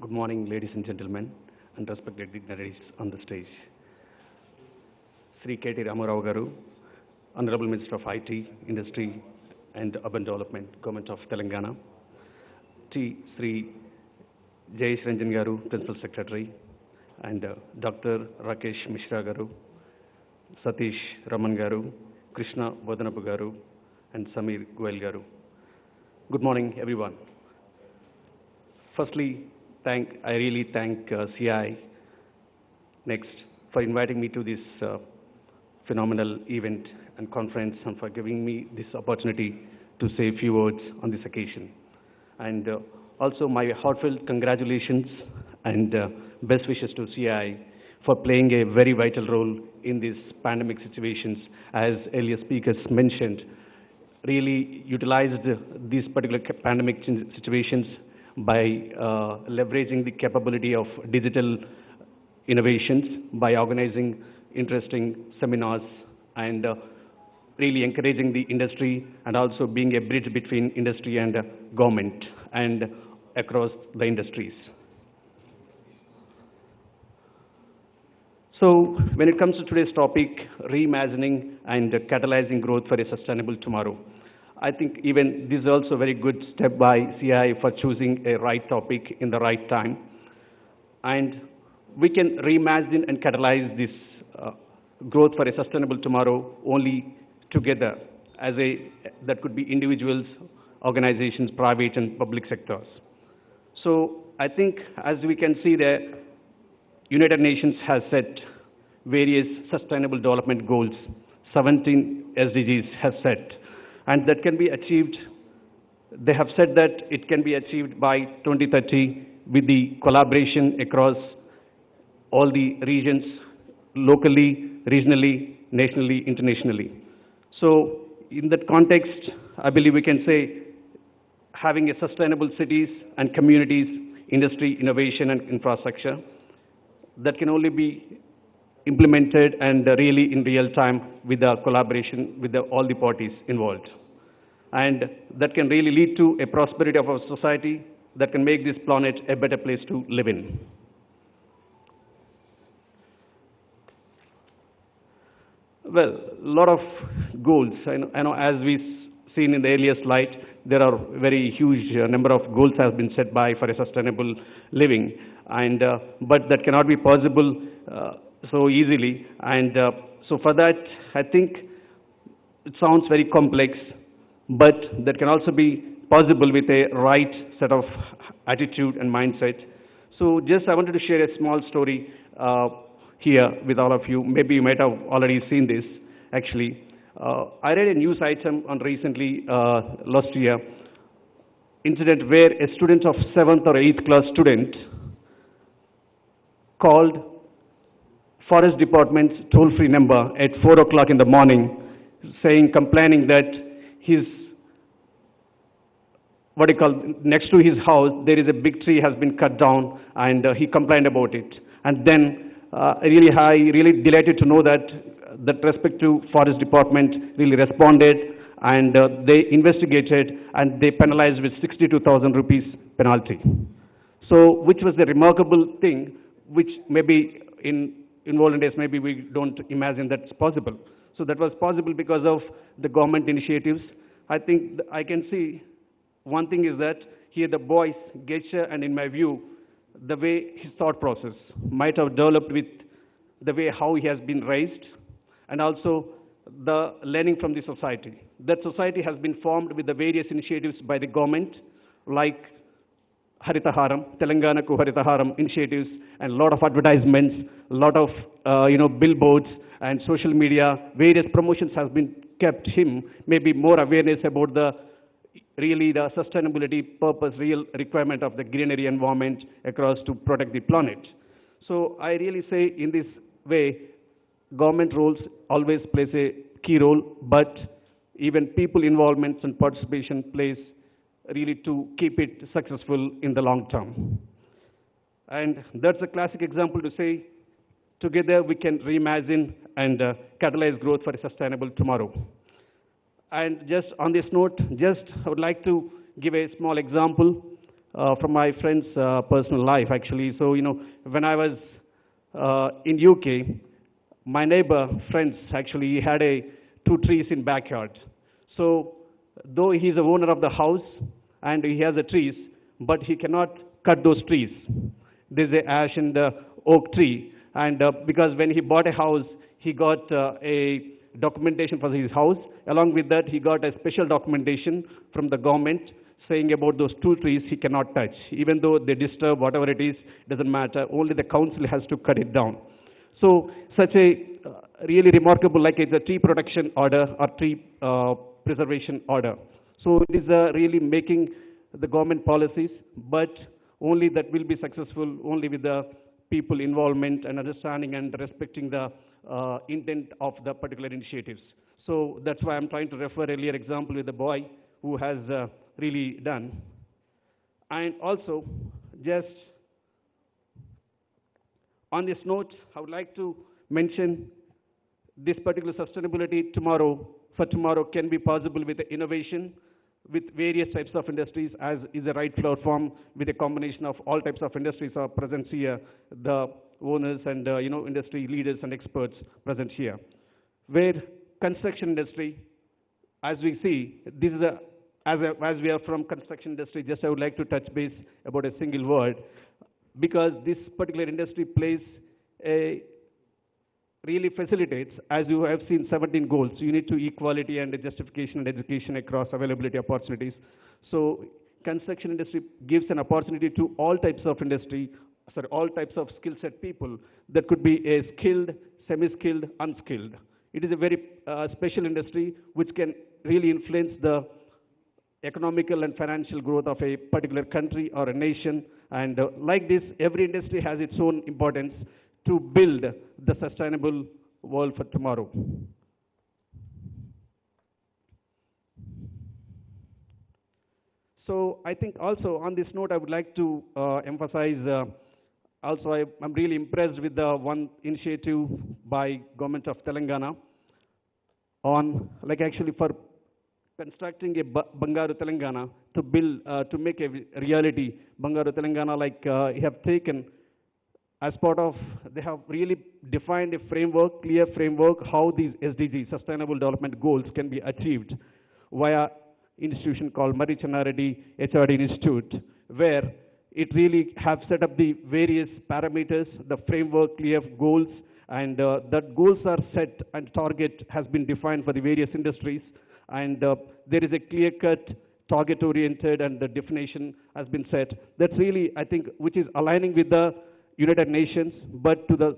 Good morning, ladies and gentlemen, and respected dignitaries on the stage. Sri KTR Garu, Honorable Minister of IT, Industry and Urban Development, Government of Telangana. Sri Jayesh Ranjan Garu, Principal Secretary, and Dr. Rakesh Mishra Garu, Satish Raman Garu, Krishna Vadanapu Garu, and Samir Goel Garu. Good morning, everyone. Firstly, I really thank CI Next for inviting me to this phenomenal event and conference and for giving me this opportunity to say a few words on this occasion. And also my heartfelt congratulations and best wishes to CI for playing a very vital role in these pandemic situations. As earlier speakers mentioned, really utilized these particular pandemic situations by leveraging the capability of digital innovations, by organizing interesting seminars and really encouraging the industry and also being a bridge between industry and government and across the industries. So when it comes to today's topic, reimagining and catalyzing growth for a sustainable tomorrow, I think even this is also a very good step by CI for choosing a right topic in the right time. And we can reimagine and catalyze this growth for a sustainable tomorrow only together that could be individuals, organizations, private and public sectors. So I think as we can see there, United Nations has set various sustainable development goals, 17 SDGs has set, and that can be achieved. They have said that it can be achieved by 2030 with the collaboration across all the regions, locally, regionally, nationally, internationally. So in that context, I believe we can say having a sustainable cities and communities, industry, innovation and infrastructure that can only be implemented and really in real time with the collaboration with all the parties involved. And that can really lead to a prosperity of our society that can make this planet a better place to live in. Well, a lot of goals. I know as we've seen in the earlier slide, there are very huge number of goals have been set for a sustainable living, and but that cannot be possible so easily. And so for that, I think it sounds very complex, but that can also be possible with a right set of attitude and mindset. So just I wanted to share a small story here with all of you. Maybe you might have already seen this, actually. I read a news item on recently, last year, incident where a student of 7th or 8th class student called Forest Department's toll-free number at 4 o'clock in the morning, complaining that his, next to his house, there is a big tree has been cut down, and he complained about it. And then really delighted to know that respective Forest Department really responded, and they investigated, and they penalized with 62,000 rupees penalty. So, which was a remarkable thing, which maybe in olden days, maybe we don't imagine that's possible. So that was possible because of the government initiatives. I think I can see one thing is that here the boy's gesture, and in my view, the way his thought process might have developed with the way how he has been raised, and also the learning from the society. That society has been formed with the various initiatives by the government, like Haritarum, Telangana Haritarum initiatives, and a lot of advertisements, a lot of billboards and social media, various promotions has been kept him, maybe more awareness about the sustainability purpose, real requirement of the greenery environment across to protect the planet. So I really say in this way, government roles always plays a key role, but even people involvement and participation plays really to keep it successful in the long term. And that's a classic example to say, together we can reimagine and catalyze growth for a sustainable tomorrow. And just on this note, I would like to give a small example. from my friend's personal life, actually. So, when I was in UK, my neighbor friends actually he had two trees in backyard. So, though he's the owner of the house and he has the trees, but he cannot cut those trees. There's a ash and oak tree, and because when he bought a house, he got a documentation for his house. Along with that, he got a special documentation from the government saying about those two trees he cannot touch. Even though they disturb whatever it is, doesn't matter. Only the council has to cut it down. So such a really remarkable, like it's a tree protection order or tree preservation order. So it is really making the government policies, but only that will be successful only with the people involvement and understanding and respecting the intent of the particular initiatives. So that's why I'm trying to refer earlier example with the boy who has really done. And also, just on this note, I would like to mention this particular sustainability for tomorrow can be possible with the innovation, with various types of industries, as is the right platform with a combination of all types of industries are present here, the owners and industry leaders and experts present here. Where construction industry, as we see, this is as we are from construction industry, just I would like to touch base about a single word, because this particular industry really facilitates, as you have seen 17 goals, unit to equality and justification and education across availability opportunities. So construction industry gives an opportunity to all types of all types of skill set people that could be a skilled, semi-skilled, unskilled. It is a very special industry which can really influence the economical and financial growth of a particular country or a nation. And like this, every industry has its own importance to build the sustainable world for tomorrow. So I think also on this note, I would like to emphasize, also I'm really impressed with the one initiative by government of Telangana on, like actually for constructing a Bangaru Telangana to build, to make a reality. Bangaru Telangana, like have taken as part of, they have really defined a framework, clear framework, how these SDGs, Sustainable Development Goals, can be achieved via institution called Murray Chennarreddy HRD Institute, where it really have set up the various parameters, the framework, clear goals, and that goals are set and target has been defined for the various industries, and there is a clear-cut, target-oriented, and the definition has been set. That's really, I think, which is aligning with the United Nations, but to the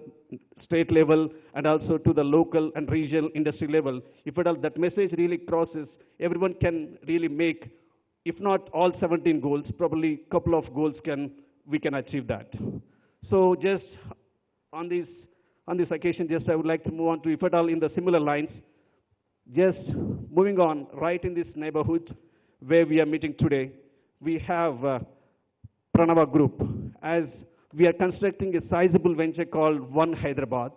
state level and also to the local and regional industry level. If at all that message really crosses, everyone can really make, if not all 17 goals, probably a couple of goals we can achieve that. So just on this occasion, just I would like to move on to, if at all in the similar lines, just moving on, right in this neighborhood where we are meeting today, we have Pranava Group, as we are constructing a sizable venture called One Hyderabad.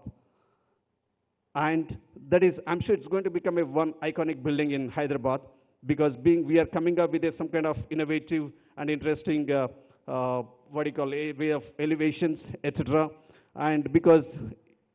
And that is, I'm sure it's going to become one iconic building in Hyderabad, because we are coming up with some kind of innovative and interesting, a way of elevations, etc. And because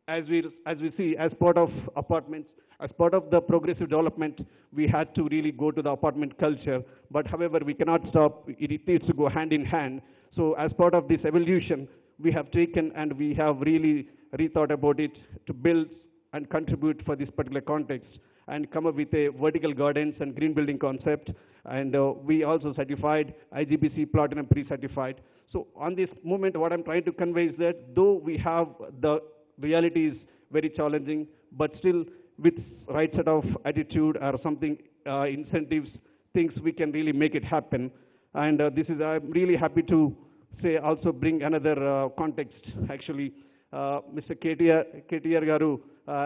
as we see, as part of apartments, as part of the progressive development, we had to really go to the apartment culture. But however, we cannot stop. It needs to go hand in hand. So as part of this evolution, we have taken and we have really rethought about it to build and contribute for this particular context and come up with a vertical gardens and green building concept. And we also certified IGBC Platinum pre-certified. So on this moment, what I'm trying to convey is that though we have the reality is very challenging, but still with right set of attitude or something, incentives, things we can really make it happen. And I'm really happy to say also bring another context. Actually, Mr. KTR Garu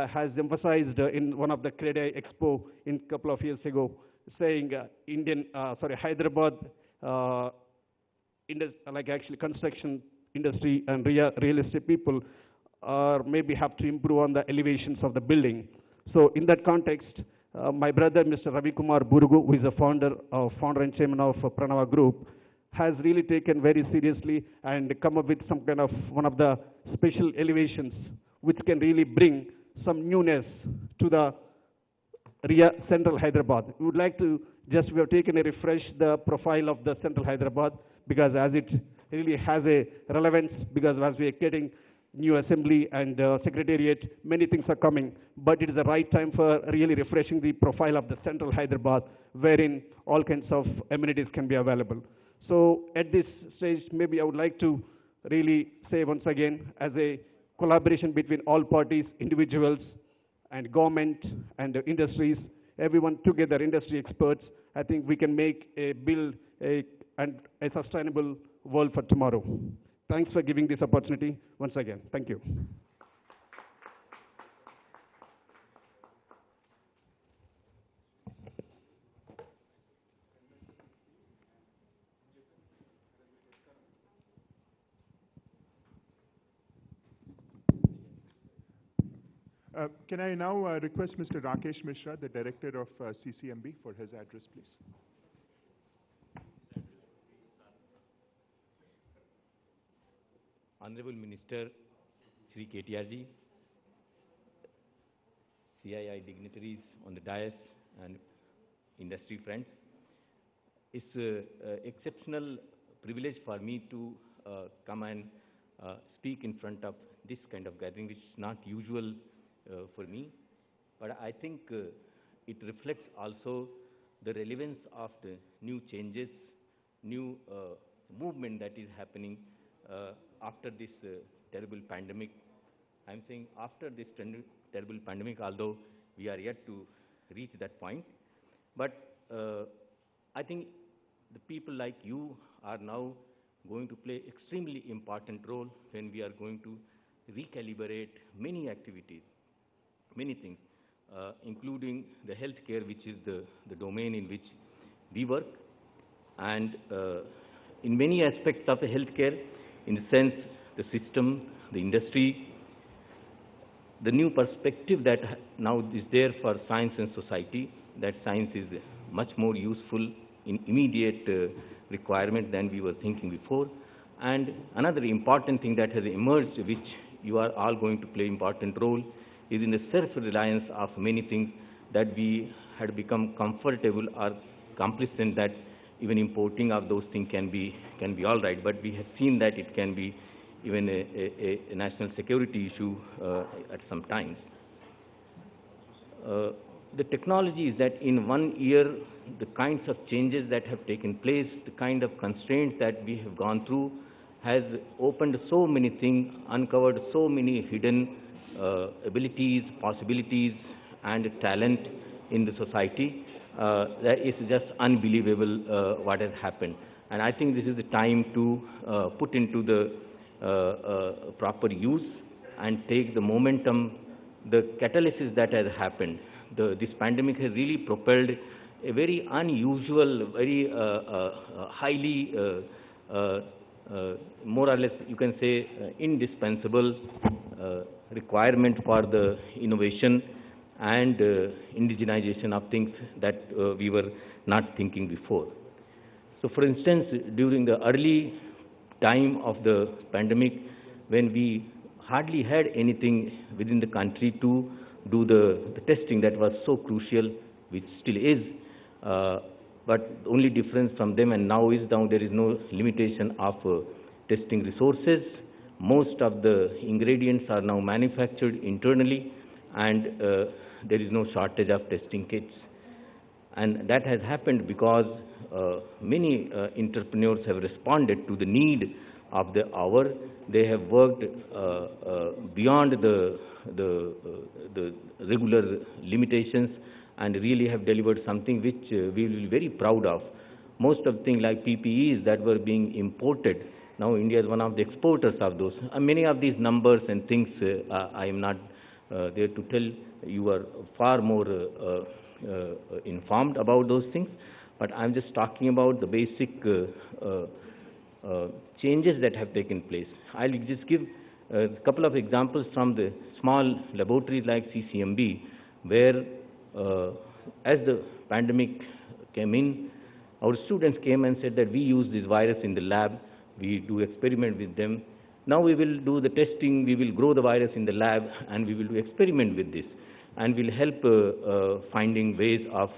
has emphasized in one of the CREDI Expo in a couple of years ago, saying Hyderabad, like actually construction industry and real estate people maybe have to improve on the elevations of the building. So in that context, my brother, Mr. Ravi Kumar Burugu, who is the founder and chairman of Pranava Group, has really taken very seriously and come up with some kind of one of the special elevations which can really bring some newness to the Central Hyderabad. We would like to we have taken a refresh the profile of the Central Hyderabad because as it really has a relevance because as we are getting new assembly and secretariat, many things are coming, but it is the right time for really refreshing the profile of the Central Hyderabad wherein all kinds of amenities can be available. So at this stage, maybe I would like to really say once again, as a collaboration between all parties, individuals, and government and the industries, everyone together, industry experts, I think we can build a sustainable world for tomorrow. Thanks for giving this opportunity once again. Thank you. Can I now request Mr. Rakesh Mishra, the Director of CCMB, for his address, please? Honorable Minister Shri KTR ji, CII dignitaries on the dais and industry friends, it's an exceptional privilege for me to come and speak in front of this kind of gathering, which is not usual for me. But I think it reflects also the relevance of the new changes, new movement that is happening after this terrible pandemic. I'm saying after this terrible pandemic, although we are yet to reach that point. But I think the people like you are now going to play extremely important role when we are going to recalibrate many activities, many things, including the healthcare, which is the domain in which we work. And in many aspects of the healthcare, in the sense, the system, the industry, the new perspective that now is there for science and society, that science is much more useful in immediate requirement than we were thinking before. And another important thing that has emerged, which you are all going to play important role, is in the self-reliance of many things that we had become comfortable or complacent that even importing of those things can be all right. But we have seen that it can be even a national security issue at some times. The technology is that in 1 year, the kinds of changes that have taken place, the kind of constraints that we have gone through, has opened so many things, uncovered so many hidden abilities, possibilities, and talent in the society. That is just unbelievable what has happened. And I think this is the time to put into the proper use and take the momentum, the catalysis that has happened. This pandemic has really propelled a very unusual, very highly, more or less, you can say, indispensable requirement for the innovation and indigenization of things that we were not thinking before. So, for instance, during the early time of the pandemic, when we hardly had anything within the country to do the testing that was so crucial, which still is, but the only difference from them and now is there is no limitation of testing resources. Most of the ingredients are now manufactured internally, and there is no shortage of testing kits. And that has happened because many entrepreneurs have responded to the need of the hour. They have worked beyond the regular limitations and really have delivered something which we will be very proud of. Most of things like PPEs that were being imported, now India is one of the exporters of those. Many of these numbers and things I am not there to tell. You are far more informed about those things, but I'm just talking about the basic changes that have taken place. I'll just give a couple of examples from the small laboratories like CCMB, where as the pandemic came in, Our students came and said that we use this virus in the lab, we do experiment with them. Now we will do the testing, we will grow the virus in the lab, and we will do experiment with this. And we'll help finding ways of,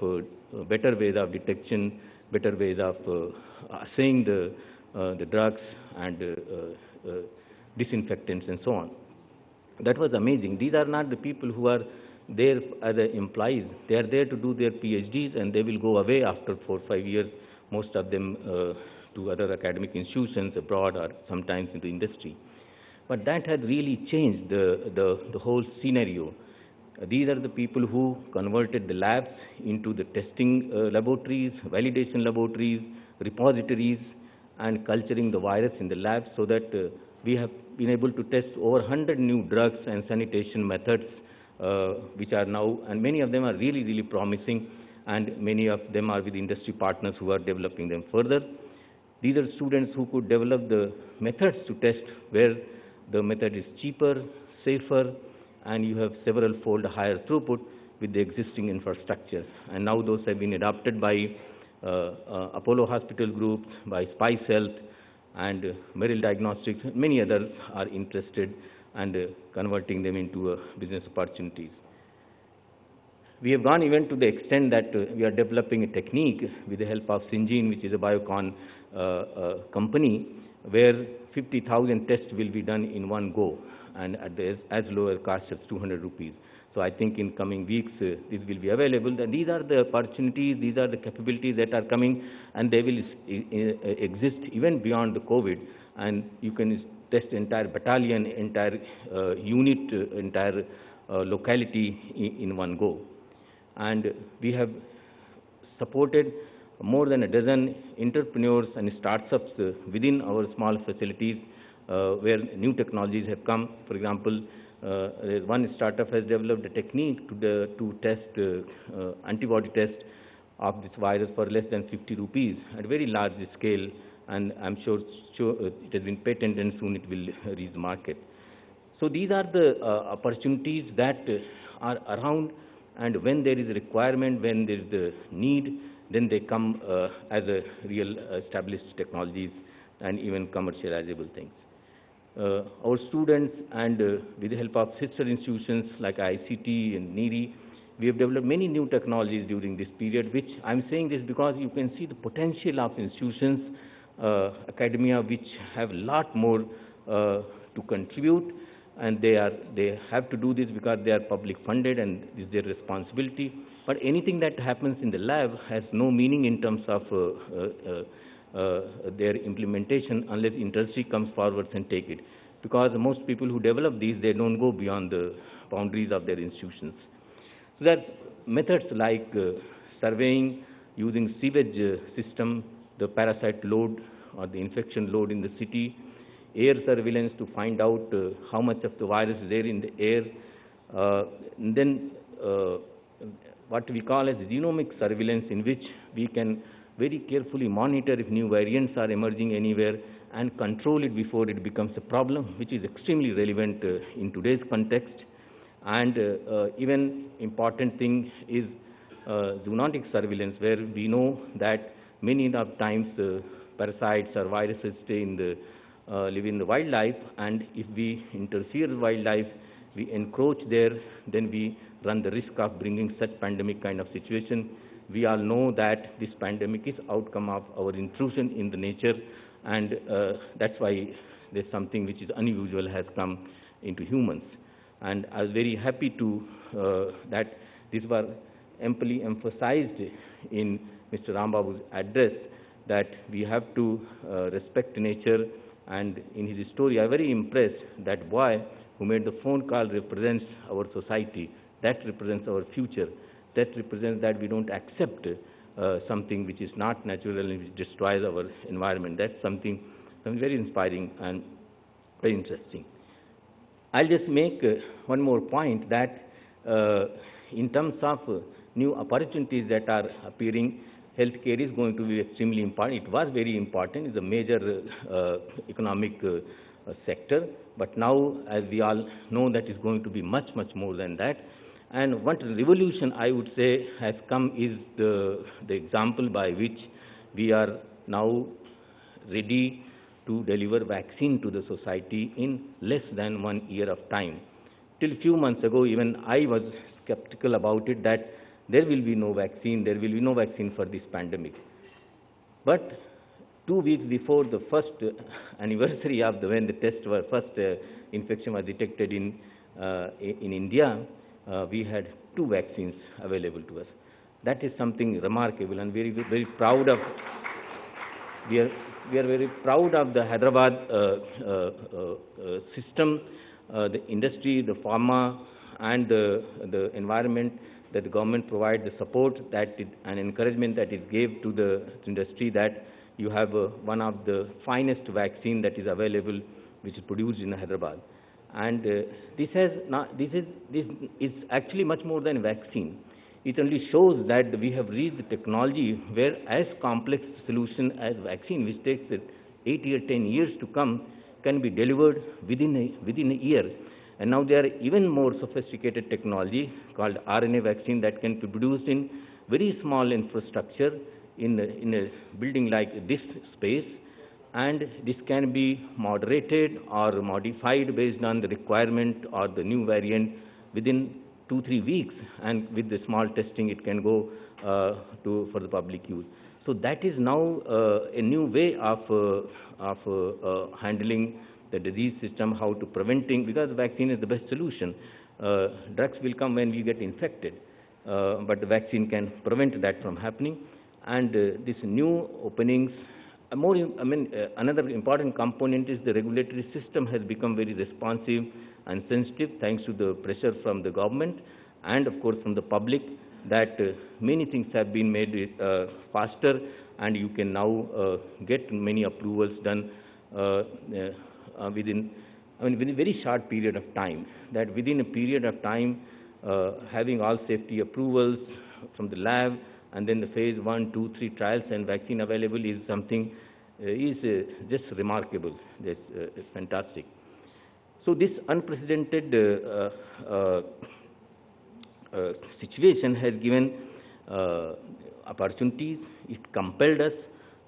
better ways of detection, better ways of assaying the drugs and disinfectants and so on. That was amazing. These are not the people who are there as employees. They are there to do their PhDs, and they will go away after 4 or 5 years, most of them to other academic institutions abroad or sometimes in the industry. But that had really changed the whole scenario. These are the people who converted the labs into the testing laboratories, validation laboratories, repositories, and culturing the virus in the lab, so that we have been able to test over 100 new drugs and sanitation methods, which are now, and many of them are really, really promising, and many of them are with industry partners who are developing them further. These are students who could develop the methods to test where the method is cheaper, safer, and you have several-fold higher throughput with the existing infrastructure. And now those have been adopted by Apollo Hospital Group, by Spice Health, and Merrill Diagnostics. Many others are interested and converting them into business opportunities. We have gone even to the extent that we are developing a technique with the help of Syngene, which is a biocon company, where 50,000 tests will be done in one go, and at as low a cost as 200 rupees. So I think in coming weeks, this will be available. And these are the opportunities, these are the capabilities that are coming, and they will exist even beyond the COVID. And you can test entire battalion, entire unit, entire locality in one go. And we have supported more than a dozen entrepreneurs and startups within our small facilities where new technologies have come. For example, one startup has developed a technique to test antibody test of this virus for less than 50 rupees at very large scale, and I'm sure it has been patented and soon it will reach the market. So these are the opportunities that are around, and when there is a requirement, when there is the need, then they come as a real established technologies and even commercializable things. Our students and with the help of sister institutions like ICT and NEERI, we have developed many new technologies during this period, which I'm saying this because you can see the potential of institutions, academia, which have a lot more to contribute, and they have to do this because they are public funded and it's their responsibility. But anything that happens in the lab has no meaning in terms of their implementation unless industry comes forward and take it. Because most people who develop these, they don't go beyond the boundaries of their institutions. So there are methods like surveying using sewage system, the parasite load or the infection load in the city, air surveillance to find out how much of the virus is there in the air, and then what we call as genomic surveillance, in which we can very carefully monitor if new variants are emerging anywhere and control it before it becomes a problem, which is extremely relevant in today's context. And even important thing is zoonotic surveillance, where we know that many of times parasites or viruses stay in the live in the wildlife, and if we interfere with wildlife, we encroach there, then we run the risk of bringing such pandemic kind of situation. We all know that this pandemic is outcome of our intrusion in the nature, and that's why there's something which is unusual has come into humans. And I was very happy to that this was amply emphasized in Mr. Rambabu's address, that we have to respect nature. And in his story, I'm very impressed that boy who made the phone call represents our society. That represents our future. That represents that we don't accept something which is not natural and which destroys our environment. That's something very inspiring and very interesting. I'll just make one more point that in terms of new opportunities that are appearing, healthcare is going to be extremely important. It was very important. It's a major economic sector. But now, as we all know, that is going to be much, much more than that. And what revolution, I would say, has come is the example by which we are now ready to deliver vaccine to the society in less than 1 year of time. Till few months ago, even I was skeptical about it, that there will be no vaccine for this pandemic. But 2 weeks before the first anniversary of when the first infection was detected in India, we had 2 vaccines available to us. That is something remarkable, and very, very proud of. We are very proud of the Hyderabad system, the industry, the pharma, and the environment that the government provides, the support and encouragement that it gave to the industry, that you have one of the finest vaccine that is available, which is produced in Hyderabad. And this is actually much more than a vaccine. It only shows that we have reached the technology where as complex solution as vaccine, which takes 8 or 10 years to come, can be delivered within a year. And now there are even more sophisticated technology called RNA vaccine that can be produced in very small infrastructure in a building like this space, and this can be moderated or modified based on the requirement or the new variant within 2-3 weeks, and with the small testing it can go for the public use. So that is now a new way of handling the disease system, how to preventing, because vaccine is the best solution. Drugs will come when we get infected, but the vaccine can prevent that from happening. And this new openings, another important component is the regulatory system has become very responsive and sensitive, thanks to the pressure from the government and of course from the public, that many things have been made faster, and you can now get many approvals done within a very short period of time. That within a period of time, having all safety approvals from the lab, and then the phase 1, 2, 3 trials and vaccine available is something just remarkable. It's fantastic. So this unprecedented situation has given opportunities. It compelled us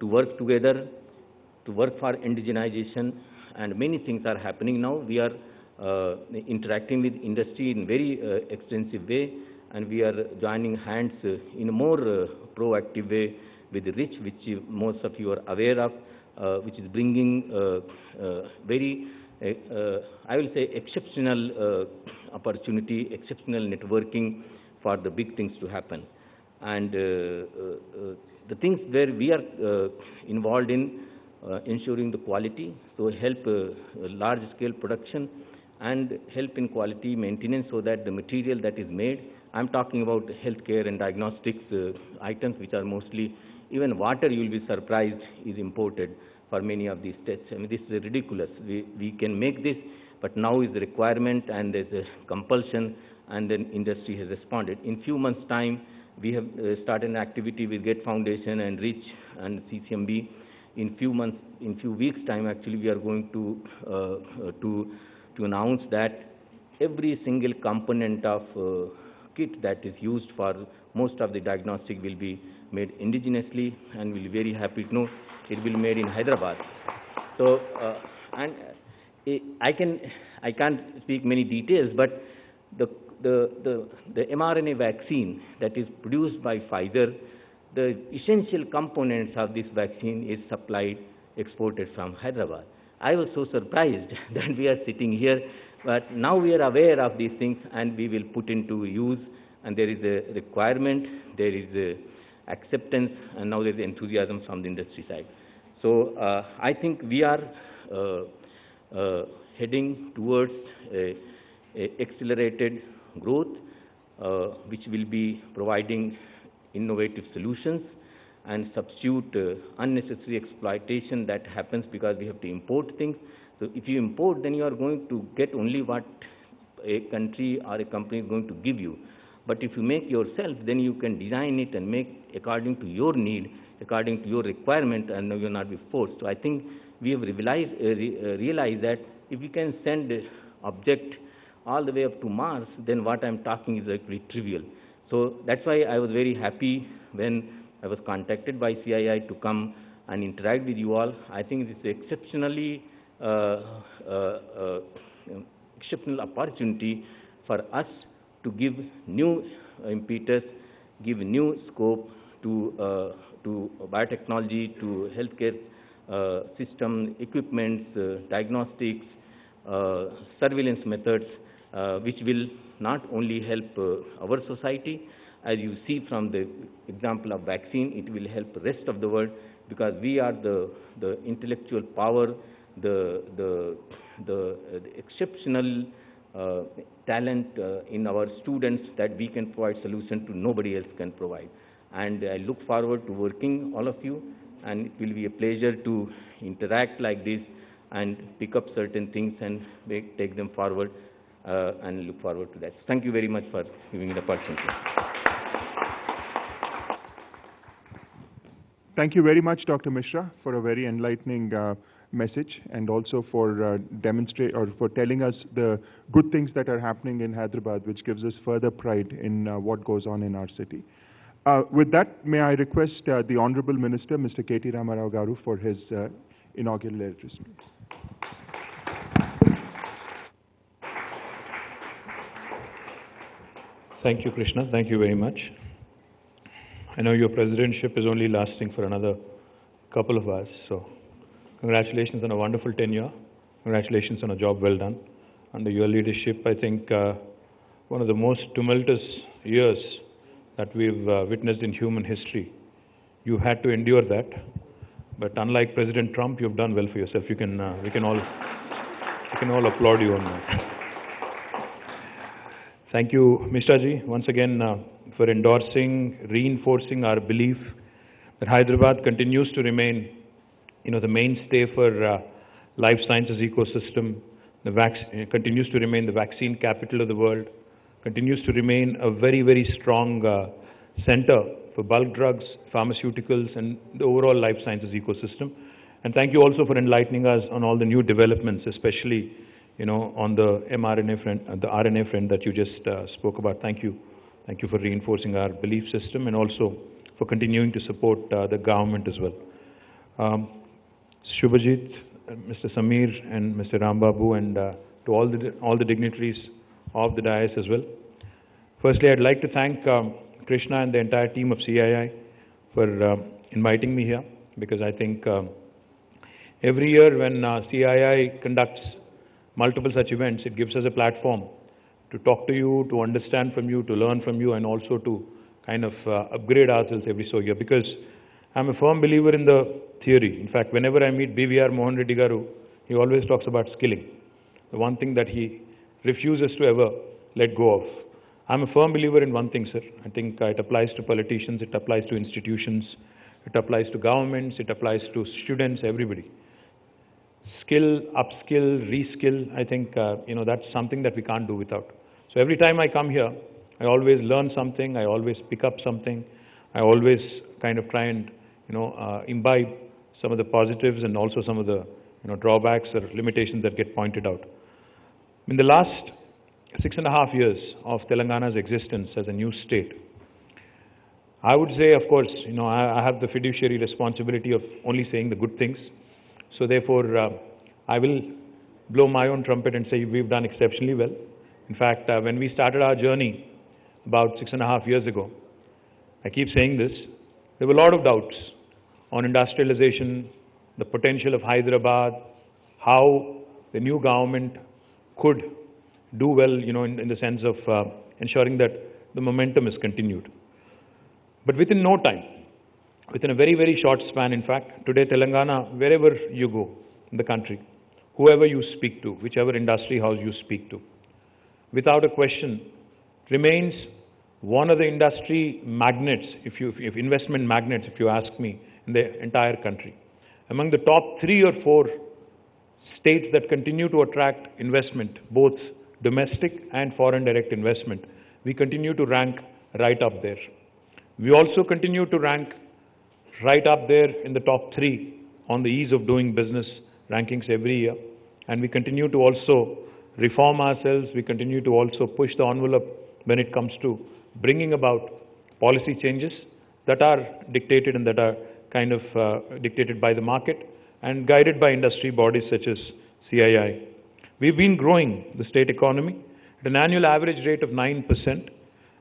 to work together, to work for indigenization, and many things are happening now. We are interacting with industry in very extensive way, and we are joining hands in a more proactive way with RICH, which most of you are aware of, which is bringing very I will say exceptional opportunity, exceptional networking for the big things to happen. And the things where we are involved in ensuring the quality, so help large-scale production and help in quality maintenance, so that the material that is made, I'm talking about healthcare and diagnostics items, which are mostly, even water, you will be surprised, is imported for many of these tests. I mean, this is ridiculous. We can make this, but now is the requirement and there's a compulsion, and then industry has responded. In few months' time, we have started an activity with GET Foundation and RICH and CCMB. In few weeks' time, actually, we are going to announce that every single component of kit that is used for most of the diagnostic will be made indigenously, and we'll be very happy to know it will be made in Hyderabad. So, and I can't speak many details, but the mRNA vaccine that is produced by Pfizer, the essential components of this vaccine is supplied, exported from Hyderabad. I was so surprised that we are sitting here, but now we are aware of these things and we will put into use, and there is a requirement, there is a acceptance, and now there is enthusiasm from the industry side. So I think we are heading towards a accelerated growth, which will be providing innovative solutions and substitute unnecessary exploitation that happens because we have to import things. So if you import, then you are going to get only what a country or a company is going to give you. But if you make yourself, then you can design it and make according to your need, according to your requirement, and you will not be forced. So I think we have realized that if we can send an object all the way up to Mars, then what I'm talking is actually trivial. So that's why I was very happy when I was contacted by CII to come and interact with you all. I think it's exceptionally exceptional opportunity for us to give new impetus, give new scope to biotechnology, to healthcare system, equipments, diagnostics, surveillance methods, which will not only help our society. As you see from the example of vaccine, it will help the rest of the world, because we are the intellectual power, the exceptional talent in our students that we can provide solution to nobody else can provide. And I look forward to working all of you, and it will be a pleasure to interact like this and pick up certain things and take them forward, and look forward to that. Thank you very much for giving me the opportunity. Thank you very much, Dr. Mishra, for a very enlightening message, and also for for telling us the good things that are happening in Hyderabad, which gives us further pride in what goes on in our city. With that, may I request the Honorable Minister, Mr. KT Ramarao Garu, for his inaugural address. Thank you, Krishna. Thank you very much. I know your presidentship is only lasting for another couple of hours, so congratulations on a wonderful tenure. Congratulations on a job well done. Under your leadership, I think one of the most tumultuous years that we've witnessed in human history. You had to endure that, but unlike President Trump, you've done well for yourself. We can all applaud you on that. Thank you, Mishra ji, once again for endorsing, reinforcing our belief that Hyderabad continues to remain, the mainstay for life sciences ecosystem. Continues to remain the vaccine capital of the world. Continues to remain a very, very strong center for bulk drugs, pharmaceuticals, and the overall life sciences ecosystem. And thank you also for enlightening us on all the new developments, especially on the mRNA front, the RNA front that you just spoke about. Thank you. Thank you for reinforcing our belief system, and also for continuing to support the government as well. Shubhajit, Mr. Samir, and Mr. Rambabu, and to all the dignitaries of the dais as well. Firstly, I'd like to thank Krishna and the entire team of CII for inviting me here, because I think every year when CII conducts multiple such events, it gives us a platform to talk to you, to understand from you, to learn from you, and also to kind of upgrade ourselves every so year. Because I'm a firm believer in the theory. In fact, whenever I meet BVR Mohan Reddy Garu, he always talks about skilling, the one thing that he refuses to ever let go of. I'm a firm believer in one thing, sir. I think it applies to politicians, it applies to institutions, it applies to governments, it applies to students, everybody. Skill, upskill, reskill, I think, that's something that we can't do without. So every time I come here, I always learn something, I always pick up something, I always kind of try and, imbibe some of the positives and also some of the, drawbacks or limitations that get pointed out. In the last 6.5 years of Telangana's existence as a new state, I would say, of course, I have the fiduciary responsibility of only saying the good things. So therefore, I will blow my own trumpet and say we've done exceptionally well. In fact, when we started our journey about 6.5 years ago, I keep saying this, there were a lot of doubts on industrialization, the potential of Hyderabad, how the new government could do well, in the sense of ensuring that the momentum is continued. But within no time, within a very, very short span, in fact, today Telangana, wherever you go in the country, whoever you speak to, whichever industry house you speak to, without a question, remains one of the industry magnets, if investment magnets, if you ask me, in the entire country. Among the top 3 or 4 states that continue to attract investment, both domestic and foreign direct investment, we continue to rank right up there. We also continue to rank right up there in the top 3 on the ease of doing business rankings every year. And we continue to also reform ourselves. We continue to also push the envelope when it comes to bringing about policy changes that are dictated and that are kind of dictated by the market and guided by industry bodies such as CII. We've been growing the state economy at an annual average rate of 9%,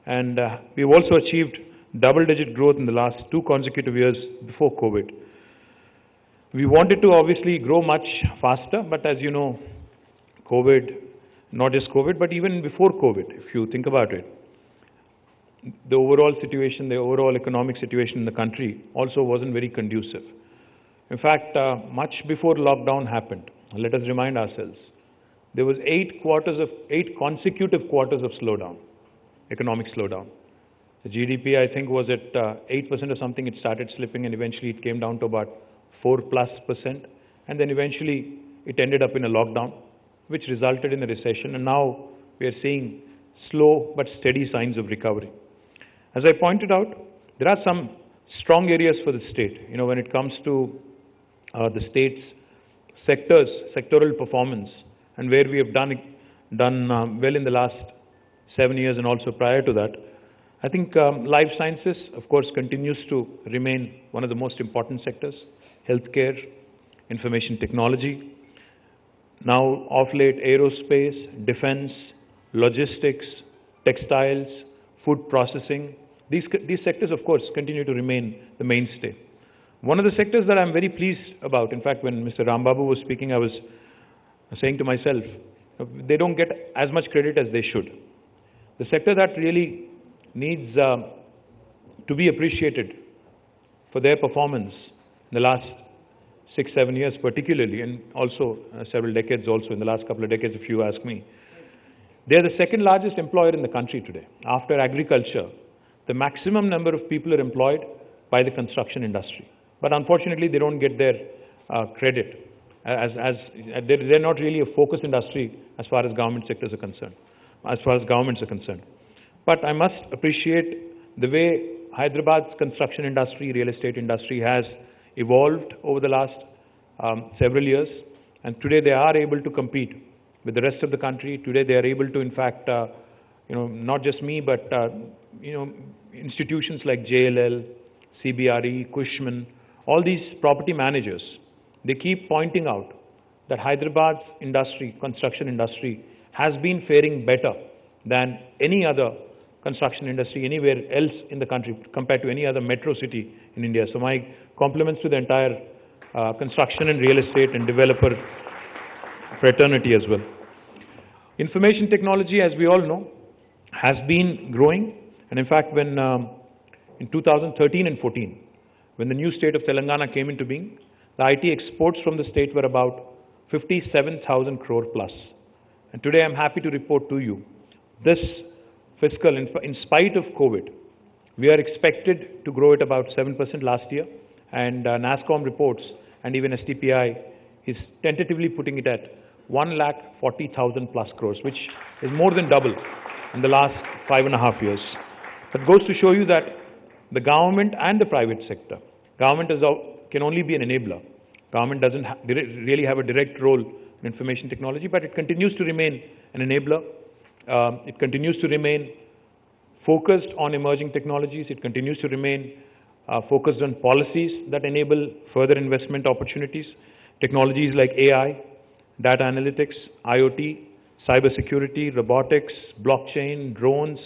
and we've also achieved double-digit growth in the last 2 consecutive years before COVID. We wanted to obviously grow much faster, but as you know, COVID, not just COVID, but even before COVID, if you think about it, the overall situation, the overall economic situation in the country also wasn't very conducive. In fact, much before lockdown happened, let us remind ourselves, there was 8 consecutive quarters of slowdown, economic slowdown. The GDP, I think, was at 8% or something. It started slipping, and eventually it came down to about 4+%. And then eventually it ended up in a lockdown, which resulted in a recession. And now we are seeing slow but steady signs of recovery. As I pointed out, there are some strong areas for the state. You know, when it comes to the state's sectoral performance, and where we have done well in the last 7 years and also prior to that, I think life sciences, of course, continues to remain one of the most important sectors. Healthcare, information technology. Now, of late, aerospace, defense, logistics, textiles, food processing. These sectors, of course, continue to remain the mainstay. One of the sectors that I'm very pleased about, in fact, when Mr. Rambabu was speaking, I was saying to myself, they don't get as much credit as they should. The sector that really needs to be appreciated for their performance in the last 6-7 years particularly, and also several decades also, in the last couple of decades if you ask me. They're the second largest employer in the country today. After agriculture, the maximum number of people are employed by the construction industry. But unfortunately, they don't get their credit, as they're not really a focus industry as far as government sectors are concerned, as far as governments are concerned. But I must appreciate the way Hyderabad's construction industry, real estate industry has evolved over the last several years, and today they are able to compete with the rest of the country. Today they are able to, in fact, not just me, but institutions like JLL, CBRE, Cushman, all these property managers, they keep pointing out that Hyderabad's industry, construction industry, has been faring better than any other construction industry anywhere else in the country compared to any other metro city in India. So my compliments to the entire construction and real estate and developer fraternity as well. Information technology, as we all know, has been growing. And in fact, when in 2013 and 14, when the new state of Telangana came into being, the IT exports from the state were about 57,000 crore plus. And today I'm happy to report to you, this fiscal, in spite of COVID, we are expected to grow at about 7% last year. And NASSCOM reports, and even STPI is tentatively putting it at 1,40,000 plus crores, which is more than double in the last 5.5 years. That goes to show you that the government and the private sector, government can only be an enabler. Government doesn't really have a direct role in information technology, but it continues to remain an enabler. It continues to remain focused on emerging technologies. It continues to remain focused on policies that enable further investment opportunities. Technologies like AI, data analytics, IoT, cybersecurity, robotics, blockchain, drones,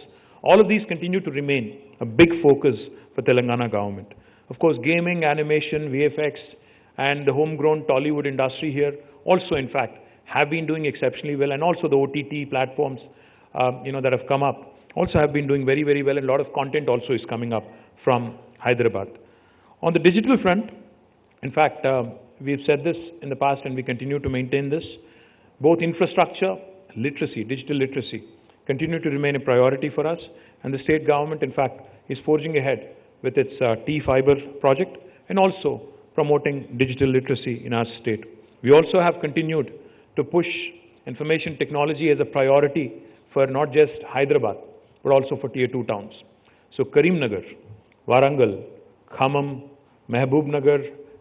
all of these continue to remain a big focus for Telangana government. Of course, gaming, animation, VFX, and the homegrown Tollywood industry here also, in fact, have been doing exceptionally well, and also the OTT platforms that have come up also have been doing very, very well, and a lot of content also is coming up from Hyderabad. On the digital front, in fact, we've said this in the past and we continue to maintain this, both infrastructure, literacy, digital literacy, continue to remain a priority for us, and the state government, in fact, is forging ahead with its T-Fiber project and also promoting digital literacy in our state. We also have continued to push information technology as a priority for not just Hyderabad, but also for Tier 2 towns. So Karimnagar, Warangal, Khammam, Mehboob-Nagar,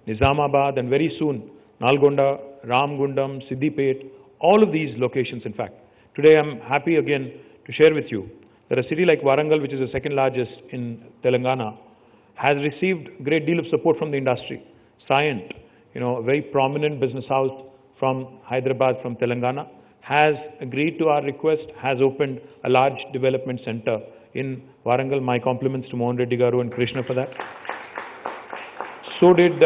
Nizamabad, and very soon Nalgonda, Ramgundam, Siddipet, all of these locations, in fact. Today I'm happy again to share with you that a city like Warangal, which is the second largest in Telangana, has received a great deal of support from the industry. Cyient, a very prominent business house from Hyderabad, from Telangana, has agreed to our request, has opened a large development center in Warangal. My compliments to Mohan Reddy Garu and Krishna for that. So did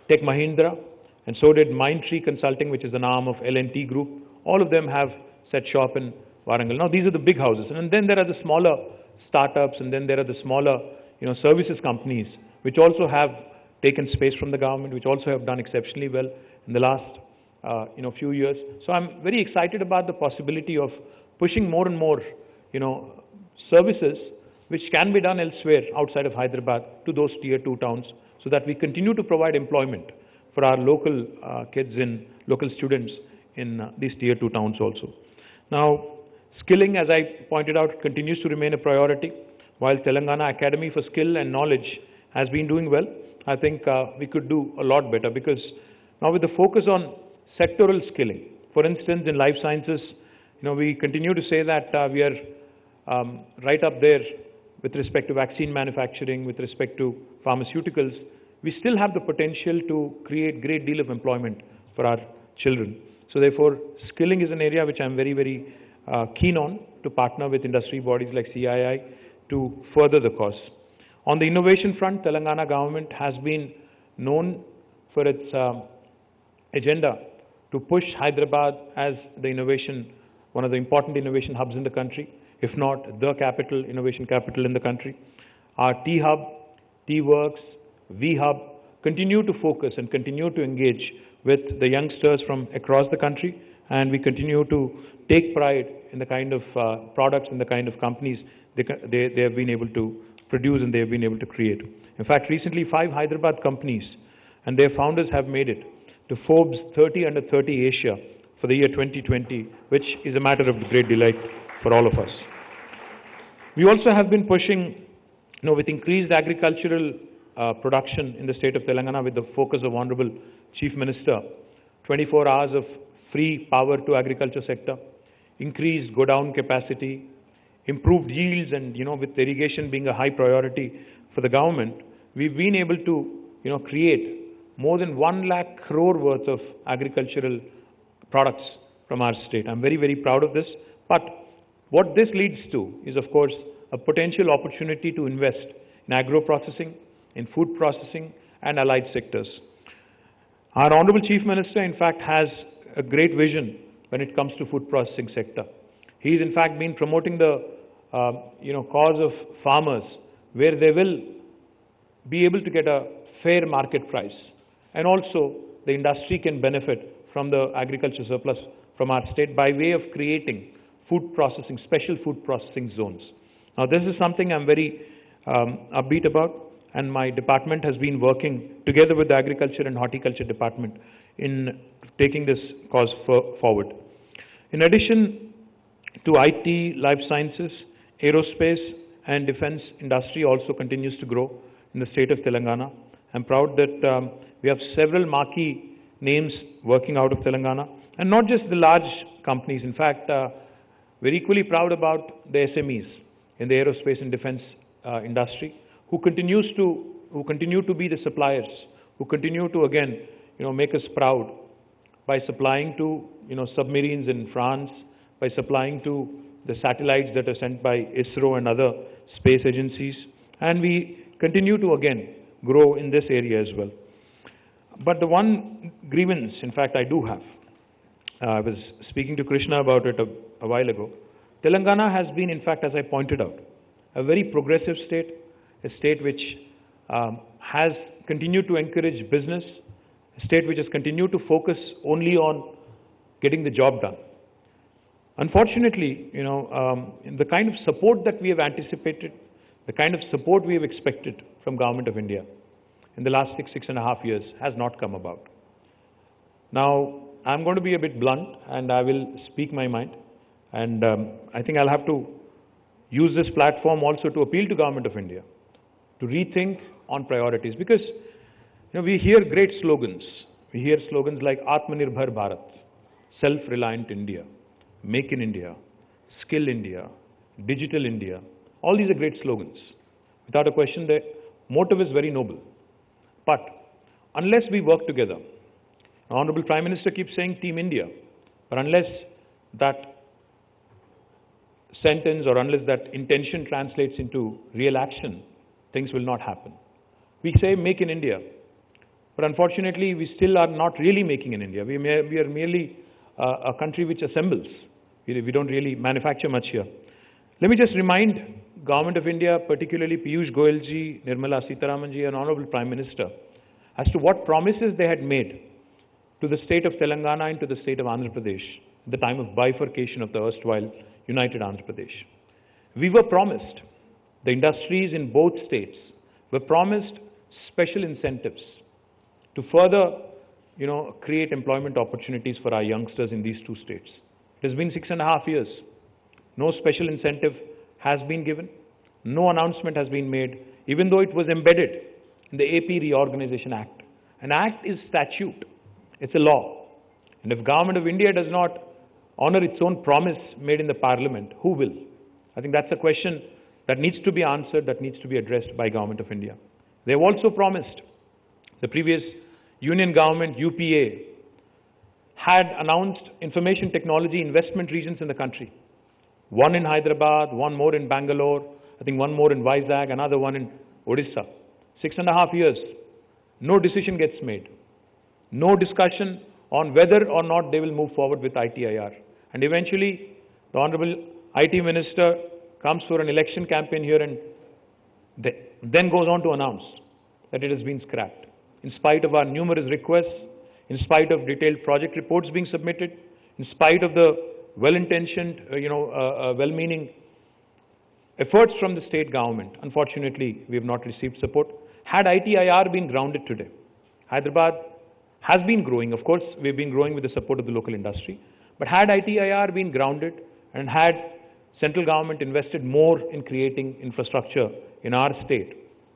Tech Mahindra, and so did Mindtree Consulting, which is an arm of L&T Group. All of them have set shop in Warangal. Now, these are the big houses. And then there are the smaller startups, and then there are the smaller, services companies, which also have taken space from the government, which also have done exceptionally well in the last, few years. So I'm very excited about the possibility of pushing more and more, services which can be done elsewhere outside of Hyderabad to those tier 2 towns, so that we continue to provide employment for our local kids and local students in these tier 2 towns also. Now, skilling, as I pointed out, continues to remain a priority. While Telangana Academy for Skill and Knowledge has been doing well, I think we could do a lot better, because now with the focus on sectoral skilling, for instance, in life sciences, we continue to say that we are right up there with respect to vaccine manufacturing, with respect to pharmaceuticals. We still have the potential to create great deal of employment for our children. So therefore, skilling is an area which I'm very, very keen on to partner with industry bodies like CII to further the cause. On the innovation front, Telangana government has been known for its agenda to push Hyderabad as the innovation, one of the important innovation hubs in the country, if not the capital, innovation capital in the country. Our T-Hub, T-Works, V-Hub continue to focus and continue to engage with the youngsters from across the country, and we continue to take pride in the kind of products and the kind of companies they have been able to produce and they have been able to create. In fact, recently 5 Hyderabad companies and their founders have made it to Forbes 30 Under 30 Asia for the year 2020, which is a matter of great delight for all of us. We also have been pushing, with increased agricultural production in the state of Telangana, with the focus of Honorable Chief Minister, 24 hours of free power to agriculture sector, increased godown capacity, improved yields, and with irrigation being a high priority for the government, we've been able to create more than 1 lakh crore worth of agricultural products from our state. I'm very, very proud of this. But what this leads to is, of course, a potential opportunity to invest in agro-processing, in food processing, and allied sectors. Our Honorable Chief Minister, in fact, has a great vision when it comes to food processing sector. He's, in fact, been promoting the cause of farmers, where they will be able to get a fair market price. And also, the industry can benefit from the agriculture surplus from our state by way of creating food processing, special food processing zones. Now, this is something I'm very upbeat about, and my department has been working together with the Agriculture and Horticulture Department in taking this cause forward. In addition to IT, life sciences, aerospace and defense industry also continues to grow in the state of Telangana. I'm proud that we have several marquee names working out of Telangana, and not just the large companies. In fact, we're equally proud about the SMEs in the aerospace and defense industry, who continue to be the suppliers, who continue to again, make us proud by supplying to, submarines in France, by supplying to the satellites that are sent by ISRO and other space agencies, and we continue to again grow in this area as well. But the one grievance, in fact, I do have, I was speaking to Krishna about it a while ago. Telangana has been, in fact, as I pointed out, a very progressive state, a state which has continued to encourage business, a state which has continued to focus only on getting the job done. Unfortunately, the kind of support that we have anticipated, the kind of support we have expected from Government of India in the last 6.5 years has not come about. Now, I'm going to be a bit blunt and I will speak my mind, and I think I'll have to use this platform also to appeal to Government of India to rethink on priorities, because we hear great slogans. We hear slogans like Atmanirbhar Bharat, Self-Reliant India, Make in India, Skill India, Digital India. All these are great slogans. Without a question, motive is very noble. But unless we work together, Honorable Prime Minister keeps saying Team India, but unless that sentence or unless that intention translates into real action, things will not happen. We say make in India, but unfortunately we still are not really making in India. We are merely a country which assembles. We don't really manufacture much here. Let me just remind Government of India, particularly Piyush Goyal ji, Nirmala Sitharaman ji and Honorable Prime Minister, as to what promises they had made to the state of Telangana and to the state of Andhra Pradesh at the time of bifurcation of the erstwhile United Andhra Pradesh. We were promised, the industries in both states were promised special incentives to further, create employment opportunities for our youngsters in these two states. It has been 6.5 years. No special incentive has been given. No announcement has been made, even though it was embedded in the AP Reorganization Act. An act is statute. It's a law. And if Government of India does not honor its own promise made in the Parliament, who will? I think that's a question that needs to be answered, that needs to be addressed by Government of India. They have also promised, the previous Union Government, UPA, had announced information technology investment regions in the country. One in Hyderabad, one more in Bangalore, I think one more in Vizag, another one in Odisha. 6.5 years, no decision gets made. No discussion on whether or not they will move forward with ITIR. And eventually, the Honorable IT Minister comes for an election campaign here and then goes on to announce that it has been scrapped. In spite of our numerous requests, in spite of detailed project reports being submitted, in spite of the well-intentioned, well-meaning efforts from the state government, unfortunately, we have not received support. Had ITIR been grounded today, Hyderabad has been growing. Of course, we've been growing with the support of the local industry. But had ITIR been grounded and had central government invested more in creating infrastructure in our state,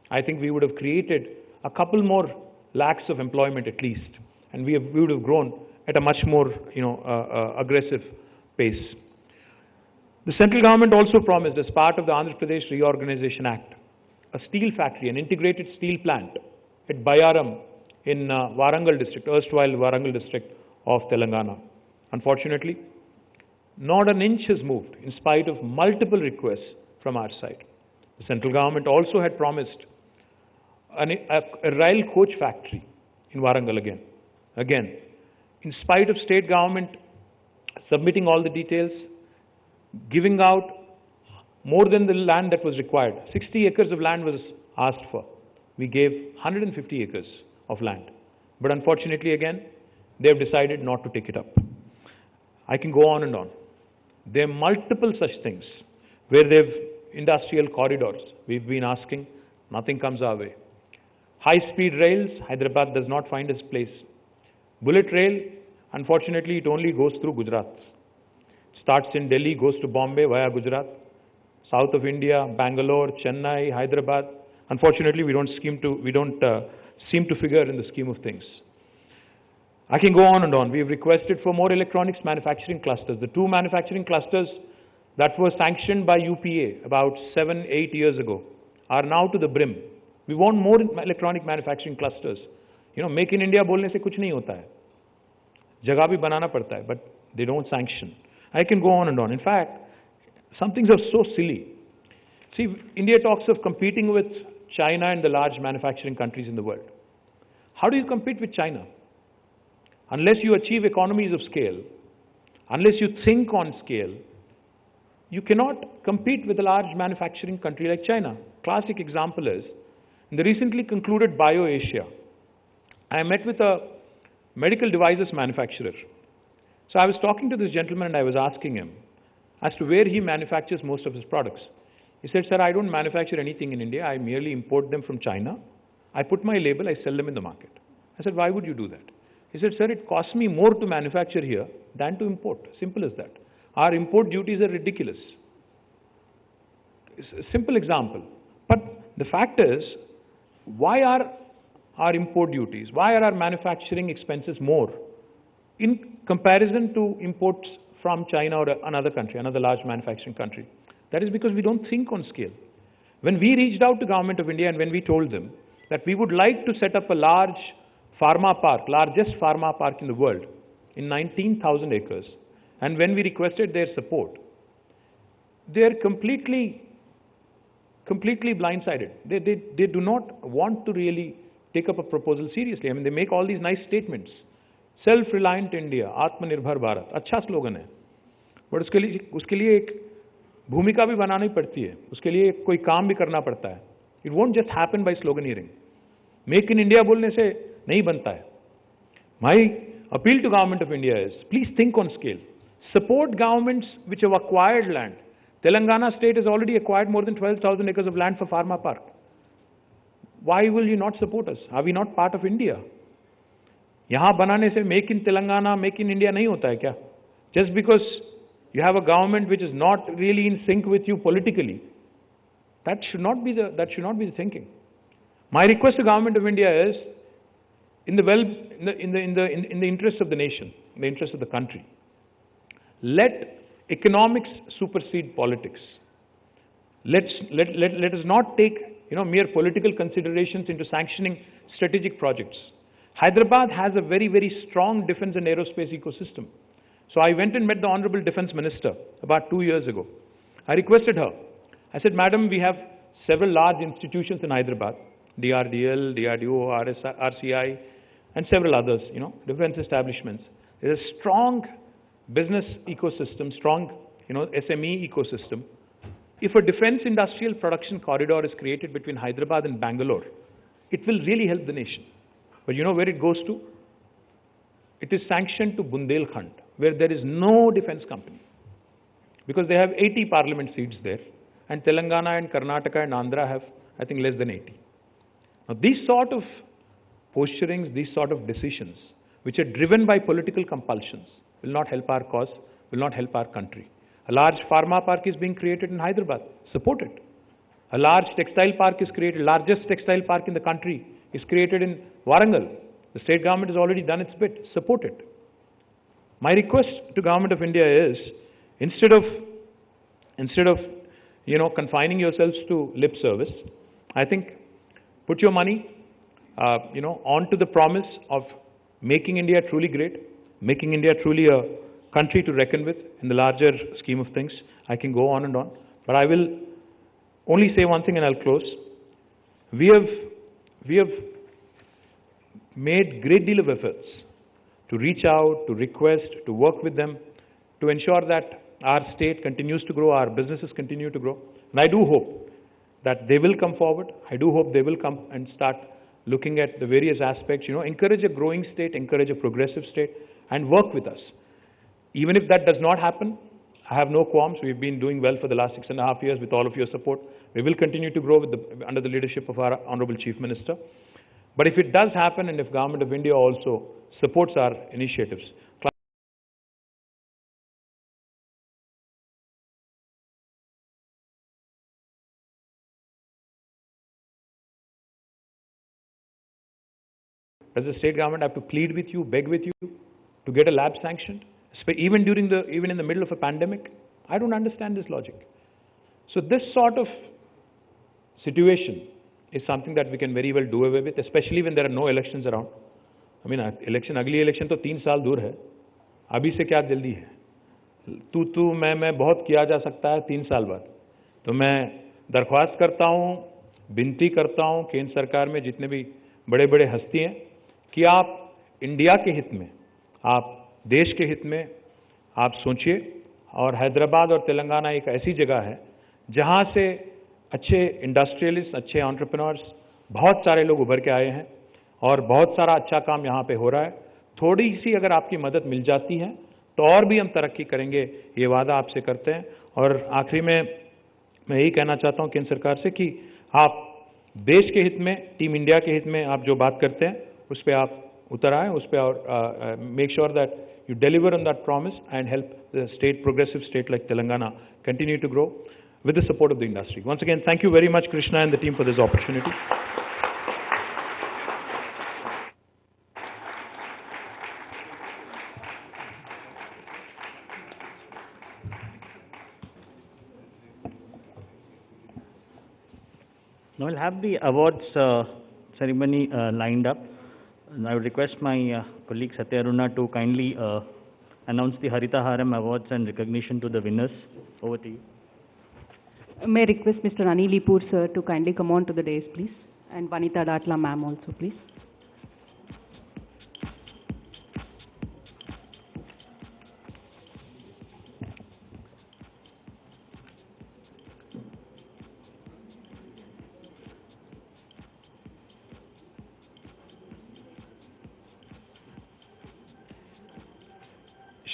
I think we would have created a couple more lakhs of employment at least. And we would have grown at a much more, aggressive pace. The central government also promised, as part of the Andhra Pradesh Reorganization Act, a steel factory, an integrated steel plant at Bayaram in Warangal district, erstwhile Warangal district of Telangana. Unfortunately, not an inch has moved in spite of multiple requests from our side. The central government also had promised a rail coach factory in Warangal again. In spite of state government submitting all the details, giving out more than the land that was required. 60 acres of land was asked for. We gave 150 acres of land. But unfortunately, again, they have decided not to take it up. I can go on and on. There are multiple such things where they've industrial corridors. We've been asking, nothing comes our way. High-speed rails, Hyderabad does not find its place. Bullet rail, unfortunately, it only goes through Gujarat. It starts in Delhi, goes to Bombay via Gujarat. South of India, Bangalore, Chennai, Hyderabad. Unfortunately, we don't seem to figure in the scheme of things. I can go on and on. We have requested for more electronics manufacturing clusters. The 2 manufacturing clusters that were sanctioned by UPA about 7-8 years ago are now to the brim. We want more electronic manufacturing clusters. Make in India bolne se kuch nahi hota hai. Jagah bhi banana padta hai, but they don't sanction. I can go on and on. In fact, some things are so silly. See, India talks of competing with China and the large manufacturing countries in the world. How do you compete with China? Unless you achieve economies of scale, unless you think on scale, you cannot compete with a large manufacturing country like China. Classic example is, in the recently concluded BioAsia, I met with a medical devices manufacturer. So I was talking to this gentleman and I was asking him as to where he manufactures most of his products. He said, sir, I don't manufacture anything in India. I merely import them from China. I put my label, I sell them in the market. I said, why would you do that? He said, sir, it costs me more to manufacture here than to import. Simple as that. Our import duties are ridiculous. It's a simple example. But the fact is, why are our import duties, why are our manufacturing expenses more in comparison to imports from China or another country, another large manufacturing country? That is because we don't think on scale. When we reached out to Government of India and when we told them that we would like to set up a large pharma park, largest pharma park in the world, in 19,000 acres, and when we requested their support, they are completely blindsided. They do not want to really take up a proposal seriously. I mean, they make all these nice statements. Self-reliant India, Atmanirbhar Bharat, अच्छा slogan है. But उसके लिए एक भूमिका भी बनानी पड़ती है. उसके लिए कोई काम भी करना पड़ता है. It won't just happen by sloganeering. Make in India बोलने से नहीं बनता है. My appeal to Government of India is, please think on scale. Support governments which have acquired land. Telangana state has already acquired more than 12,000 acres of land for pharma park. Why will you not support us? Are we not part of India? यहाँ बनाने से make in Telangana, make in India नहीं होता है क्या? Just because you have a government which is not really in sync with you politically, that should not be the thinking. My request to Government of India is, in the interest of the nation, in the interest of the country, let economics supersede politics. Let us not take mere political considerations into sanctioning strategic projects. Hyderabad has a very, very strong defense and aerospace ecosystem. So I went and met the Honorable Defense Minister about 2 years ago. I requested her. I said, Madam, we have several large institutions in Hyderabad, DRDL, DRDO, RCI, and several others, defense establishments. There is a strong business ecosystem, strong, SME ecosystem. If a defense industrial production corridor is created between Hyderabad and Bangalore, it will really help the nation. But you know where it goes to? It is sanctioned to Bundelkhand, where there is no defense company. Because they have 80 parliament seats there, and Telangana and Karnataka and Andhra have, I think, less than 80. Now, these sort of posturings, these sort of decisions, which are driven by political compulsions, will not help our cause, will not help our country. A large pharma park is being created in Hyderabad. Support it. A large textile park is created, largest textile park in the country is created in Warangal. The state government has already done its bit. Support it. My request to Government of India is, instead of confining yourselves to lip service, I think put your money onto the promise of making India truly great, making India truly a country to reckon with in the larger scheme of things. I can go on and on, but I will only say one thing and I'll close. We have made great deal of efforts to reach out, to request, to work with them, to ensure that our state continues to grow, our businesses continue to grow. And I do hope that they will come forward. I do hope they will come and start looking at the various aspects, encourage a growing state, encourage a progressive state, and work with us. Even if that does not happen, I have no qualms. We've been doing well for the last 6.5 years with all of your support. We will continue to grow under the leadership of our Honorable Chief Minister. But if it does happen, and if Government of India also supports our initiatives, does the state government have to plead with you, beg with you to get a lab sanctioned, even in the middle of a pandemic? I don't understand this logic. So this sort of situation is something that we can very well do away with, especially when there are no elections around. I mean, अगली election तो 3 साल दूर है. अभी से क्या जल्दी है? तू मैं बहुत किया जा सकता है 3 साल बाद. तो मैं दरख्वास्त करता हूँ, विनती करता हूँ केंद्र सरकार में जितने भी बड़े हस्ती हैं कि आप इंडिया के हित में, आप देश के हित में आप सोचिए. और हैदराबाद और तेलंगाना एक ऐसी जगह है जहाँ से अच्छे इंडस्ट्रियलिस्ट, अच्छे एंटरप्रेन्योर्स, बहुत सारे लोग उभर के आए हैं और बहुत सारा अच्छा काम यहाँ पे हो रहा है. थोड़ी सी अगर आपकी मदद मिल जाती है तो और भी हम तरक्की करेंगे, ये वादा आपसे करते हैं. और आखिरी में मैं यही कहना चाहता हूँ केंद्र सरकार से कि आप देश के हित में, टीम इंडिया के हित में आप जो बात करते हैं उस पर आप उतर आए, उस पर और make sure that you deliver on that promise and help the state, progressive state like Telangana, continue to grow with the support of the industry. Once again, thank you very much, Krishna and the team, for this opportunity. Now we'll have the awards ceremony lined up. And I would request my colleague Satyaruna to kindly announce the Haritarum Awards and recognition to the winners. Over to you. May I request Mr. Anilipur sir to kindly come on to the dais, please, and Vanita Datla ma'am also, please.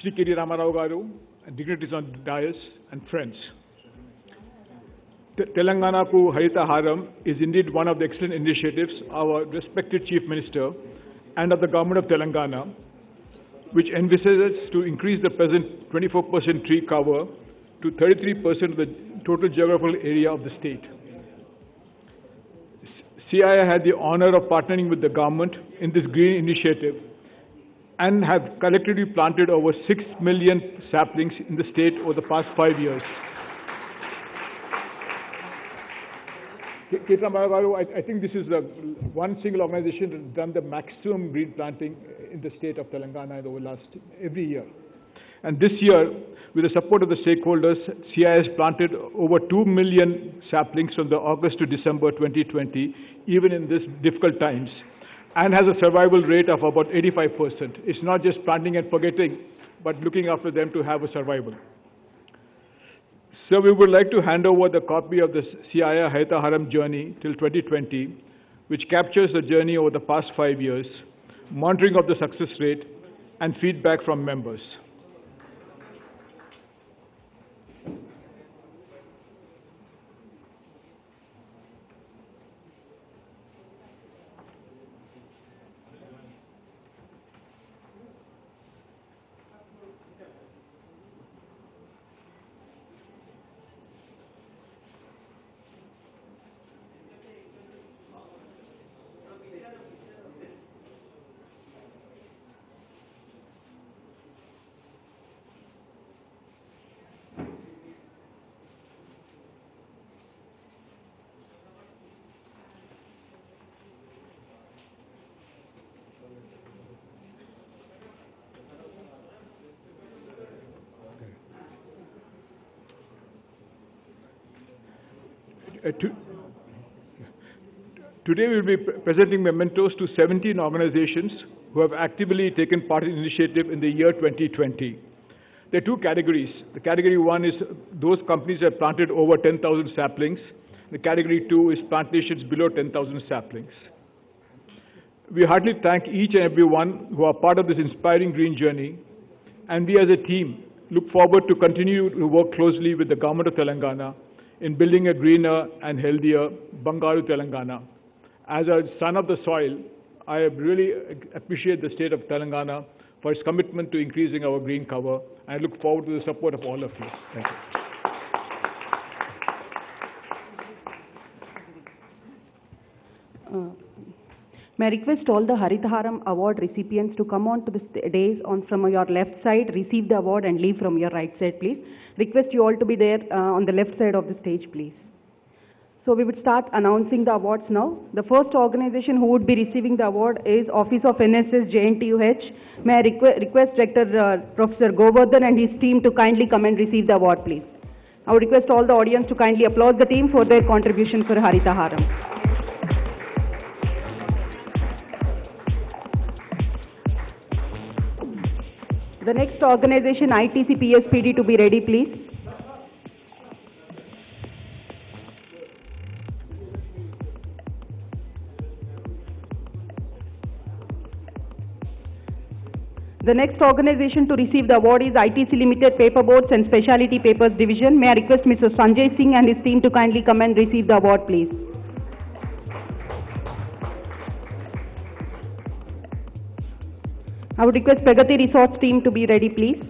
Shri K.T. Ramarao Garu, and dignitaries on the dais, and friends. Telangana Ku Haritarum is indeed one of the excellent initiatives of our respected Chief Minister and of the Government of Telangana, which envisages to increase the present 24% tree cover to 33% of the total geographical area of the state. CII had the honor of partnering with the government in this green initiative and have collectively planted over 6 million saplings in the state over the past 5 years. I think this is the one single organization that has done the maximum green planting in the state of Telangana every year. And this year, with the support of the stakeholders, CII has planted over 2 million saplings from the August to December 2020, even in these difficult times, and has a survival rate of about 85%. It's not just planting and forgetting, but looking after them to have a survival. So we would like to hand over the copy of the CII Haritarum journey till 2020, which captures the journey over the past 5 years, monitoring of the success rate, and feedback from members. Today we will be presenting mementos to 17 organizations who have actively taken part in the initiative in the year 2020. There are two categories. The category one is those companies that have planted over 10,000 saplings. The category two is plantations below 10,000 saplings. We heartily thank each and every one who are part of this inspiring green journey, and we as a team look forward to continue to work closely with the Government of Telangana in building a greener and healthier Bangaru Telangana. As a son of the soil, I really appreciate the state of Telangana for its commitment to increasing our green cover, and I look forward to the support of all of you. Thank you. May I request all the Haritarum Award recipients to come on to the dais from your left side, receive the award and leave from your right side, please. Request you all to be there on the left side of the stage, please. So we would start announcing the awards now. The first organization who would be receiving the award is Office of NSS JNTUH. May I request Director Professor Govardhan and his team to kindly come and receive the award, please. I would request all the audience to kindly applaud the team for their contribution for Haritarum. The next organization, ITC PSPD, to be ready, please. The next organization to receive the award is ITC Limited Paperboards and Specialty Papers Division. May I request Mr. Sanjay Singh and his team to kindly come and receive the award, please. I would request Pragati Resorts team to be ready, please.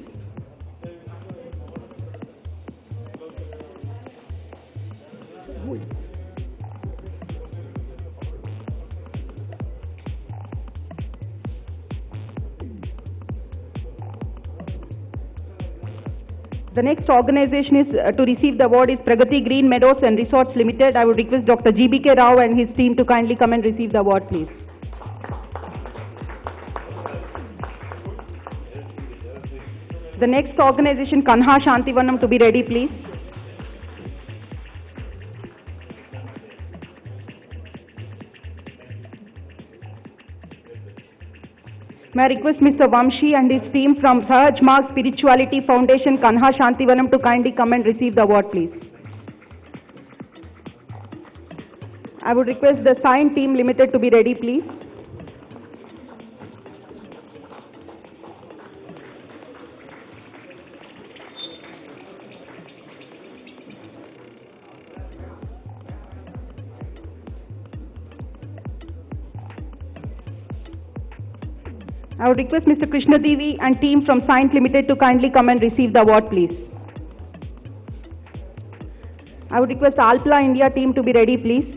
The next organization is to receive the award is Pragati Green Meadows and Resorts Limited. I would request Dr. GBK Rao and his team to kindly come and receive the award, please. The next organization, Kanha Shantivanam, to be ready, please. May I request Mr. Vamshi and his team from Sahaj Marg Spirituality Foundation, Kanha Shantivanam, to kindly come and receive the award, please. I would request the Sign Team Limited to be ready, please. I would request Mr. Krishna Devi and team from Science Limited to kindly come and receive the award, please. I would request Alpla India team to be ready, please.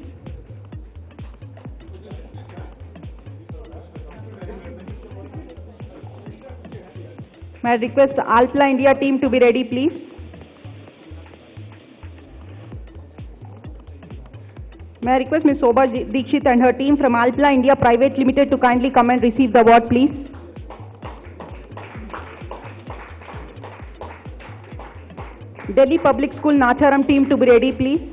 May I request Alpla India team to be ready, please. May I request Ms. Sobha Dikshit and her team from Alpla India Private Limited to kindly come and receive the award, please. Delhi Public School Nacharam team to be ready, please.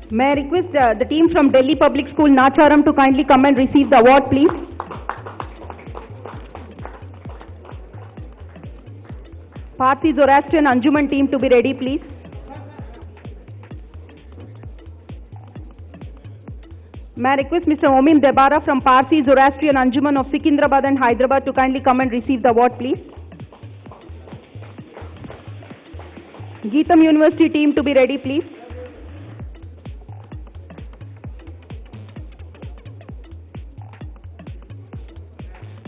May I request the team from Delhi Public School Nacharam to kindly come and receive the award, please. Parsi Zoroastrian Anjuman team to be ready, please. May I request Mr. Omin Debara from Parsi Zoroastrian Anjuman of Secunderabad and Hyderabad to kindly come and receive the award, please. Geetam University team to be ready, please.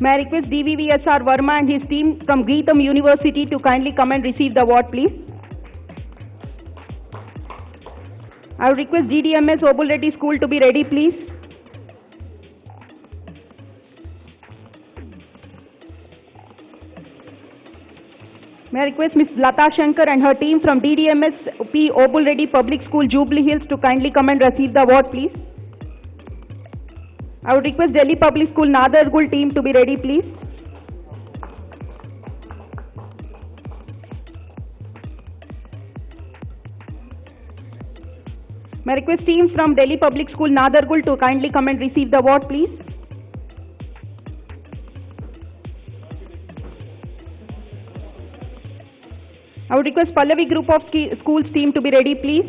May I request DVVSR Verma and his team from Geetam University to kindly come and receive the award, please. I would request GDMS Obul Reddy School to be ready, please. May I request Ms. Lata Shankar and her team from DDMS P. Obul Reddy Public School, Jubilee Hills, to kindly come and receive the award, please. I would request Delhi Public School Nadargul team to be ready, please. May I request teams from Delhi Public School Nadargul to kindly come and receive the award, please. I would request Pallavi Group of Schools team to be ready, please.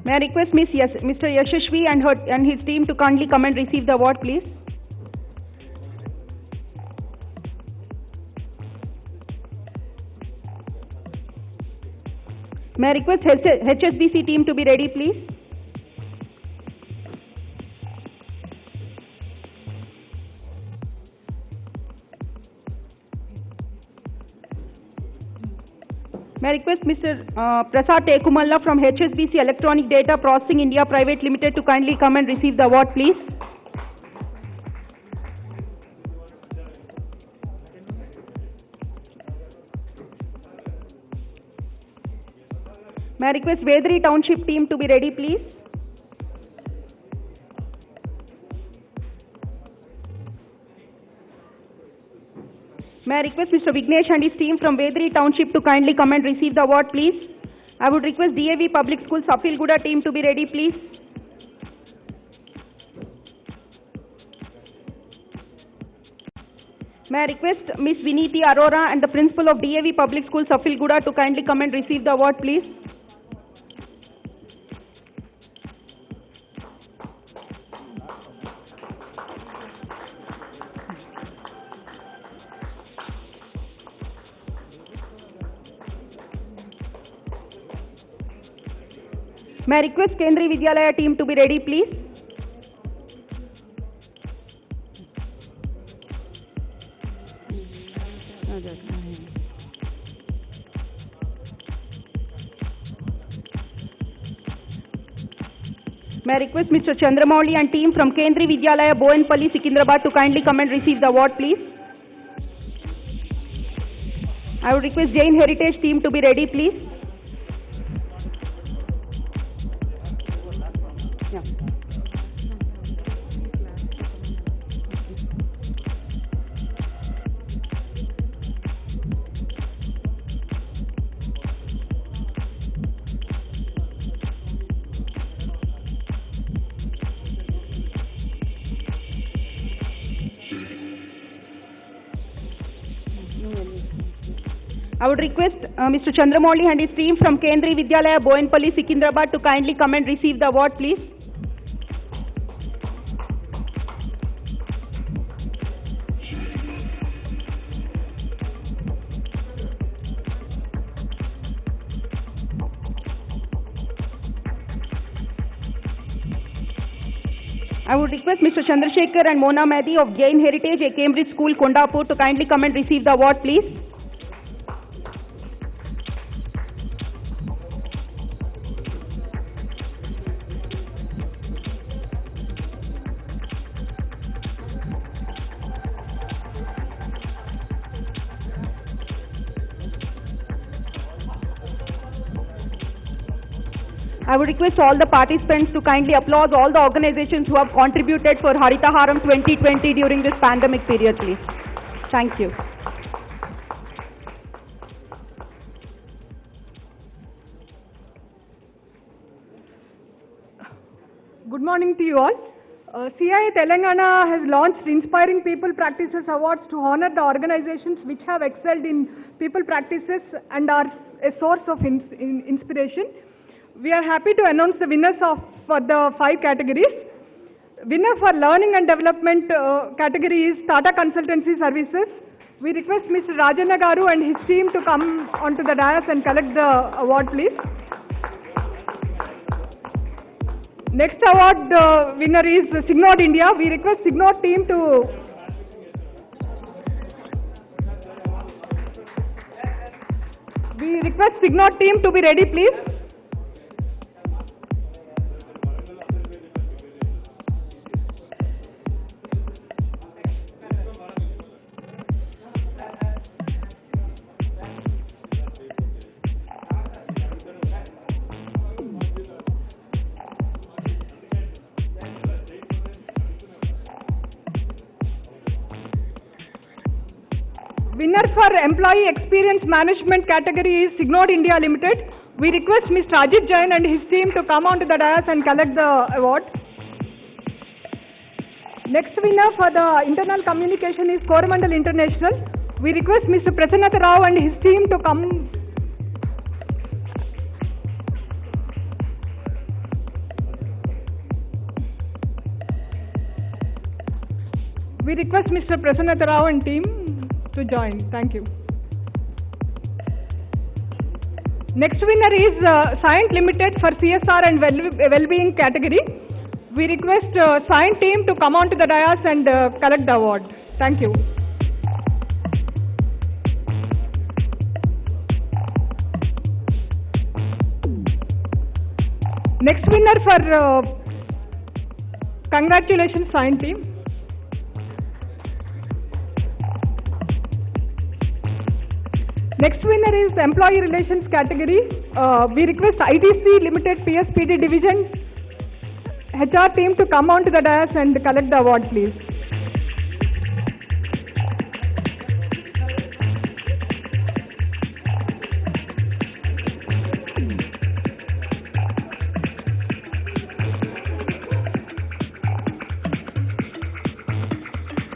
May I request Mr. Yashashvi and his team to kindly come and receive the award, please. May I request HSBC team to be ready, please. May I request Mr. Prasad Tekumalla from HSBC Electronic Data Processing India Private Limited to kindly come and receive the award, please. May I request Vedri Township team to be ready, please. May I request Mr. Vignesh and his team from Vedri Township to kindly come and receive the award, please. I would request DAV Public School Safilguda team to be ready, please. May I request Ms. Viniti Arora and the principal of DAV Public School Safilguda to kindly come and receive the award, please. May I request Kendri Vidyalaya team to be ready, please. May I request Mr. Chandramouli and team from Kendri Vidyalaya, Bowenpalli, Secunderabad to kindly come and receive the award, please. I would request Jain Heritage team to be ready, please. I would request Mr. Chandramouli and his team from Kendri Vidyalaya, Bowenpalli, Secunderabad to kindly come and receive the award, please. I would request Mr. Chandrasekhar and Mona Mehdi of Jain Heritage, a Cambridge School, Kondapur to kindly come and receive the award, please. I would request all the participants to kindly applaud all the organizations who have contributed for Haritarum 2020 during this pandemic period, please. Thank you. Good morning to you all. CIA Telangana has launched Inspiring People Practices Awards to honor the organizations which have excelled in people practices and are a source of inspiration. We are happy to announce the winners for the 5 categories. Winner for Learning and Development category is Tata Consultancy Services. We request Mr. Rajanna Garu and his team to come onto the dais and collect the award, please. Next award winner is Signod India. We request Signod team to be ready, please. Winner for Employee Experience Management category is Signod India Limited. We request Mr. Ajit Jain and his team to come onto the dais and collect the award. Next winner for the Internal Communication is Coromandel International. We request Mr. Prasannath Rao and his team to come. We request Mr. Prasannath Rao and team to join. Thank you. Next winner is Scient Limited for CSR and Wellbeing category. We request Scient team to come onto the dais and collect the award. Thank you. Next winner for congratulations Scient team. Next winner is Employee Relations category. We request IDC Limited PSPD Division HR team to come on to the dais and collect the award, please.